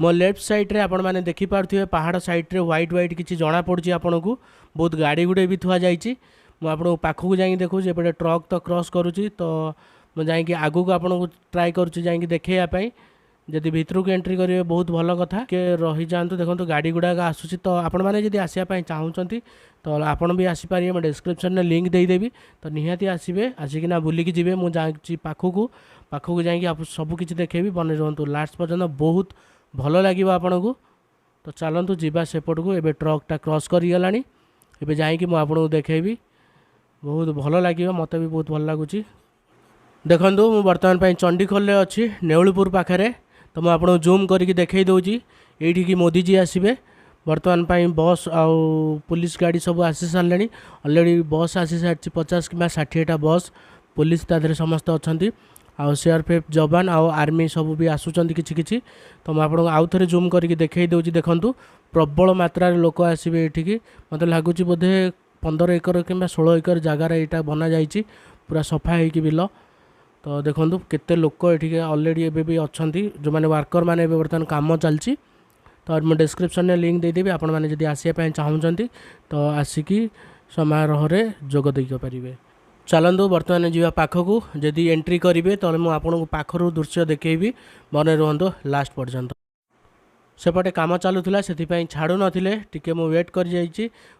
मो left side रे आपण मैंने देखिपे पहाड़ साइड रे व्हाइट व्हाइट किसी जना पड़ी आपन को बहुत गाड़ी गुड़े भी थुआ जाइए मुझे पाखक जाकि देखूँ एपटे ट्रक तो क्रॉस करुँची तो मुझे आगू को आपन को ट्राए करुँची जाकि देखेयापाई जदि भितर को एंट्री करेंगे बहुत भल कथा के रही जातु देखो गाड़ी गुड़ाक आसूसी तो आपण मैंने जब आसापी चाहूँगी तो आपड़ भी आसीपारे मैं डिस्क्रिप्शन में लिंक देदेवी तो निहाती आसबे आसिकिना बुलिकी जी मुझे पाखक जाकि सबकि देखेबी बने रुहतु लास्ट पर्यटन बहुत भल लगे आपन को तो चलतु जीवा सेपट को एबे ट्रकटा क्रॉस करीगला एबे जाकि मुझे आपको देखेबी बहुत भल लगे मत भी बहुत भल लगुच देखु मुझे बर्तमान चंडीखोल अच्छी नेउलपुर पाखे तो मुझे आपको जूम करके देखई दूँगी ये मोदी जी आसबे बर्तमान बस आउ पुलिस गाड़ी सब आसी सारे अलरेडी बस आसी सारी 50 कि 60टा बस पुलिस तादे समस्त अच्छा आउ सीआरपीएफ जवान आउ आर्मी सब भी आसुँच कि तो मुझे आपको आउ थे जूम करके देखई दूँगी देखूँ प्रबल मात्रा लोक आसबे ये मत लगुच बोधे 15 एकर कि 16 एकर जगार यहाँ बना जाइए पूरा सफा हो बिल तो देखो केते लोक ये अलरेडी एबे भी अच्छा जो मैंने वर्कर मैंने बर्तमान काम चलती तो मैं डिस्क्रिप्शन में लिंक देदेवी आपण मैंने जब आसपा चाहूँगी तो आसिकी समारोह जोग दे पारे चलतु बर्तमान जी पाखक जदि एंट्री करेंगे तो मुझे आपको पाखर दृश्य देखी बने रुहतु लास्ट पर्यंत सेपटे काम चलूला से छाड़ू नथिले टिके मु वेट कर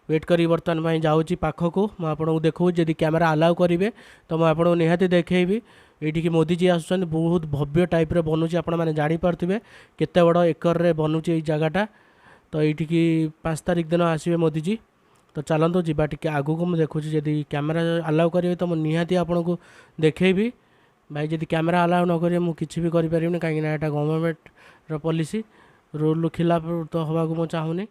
वेट करी बर्तमान जाऊँगी पाखक मुझे देखू जदि कैमेरा अलाउ करेंगे तो मुझे आपको निहाती देखी ये मोदी जी आसुँच बहुत भव्य टाइप रे बनूची आपण मैंने जापारे केते बड़ एकर रे बनूची जगटा तो ये 5 तारिख दिन आसबे मोदी जी तो चलतु जीवा टिके आगू को मुझे देखुची जदि कैमेरा अलाउ करेंगे तो मुझे निहाती आपको देखेबी भाई जदि कैमेरा अलाउ न करेंगे मुझे किसी भी करें कहीं गवर्नमेंट पॉलिसी रूल खिलाफ तो हवा को चाहूनी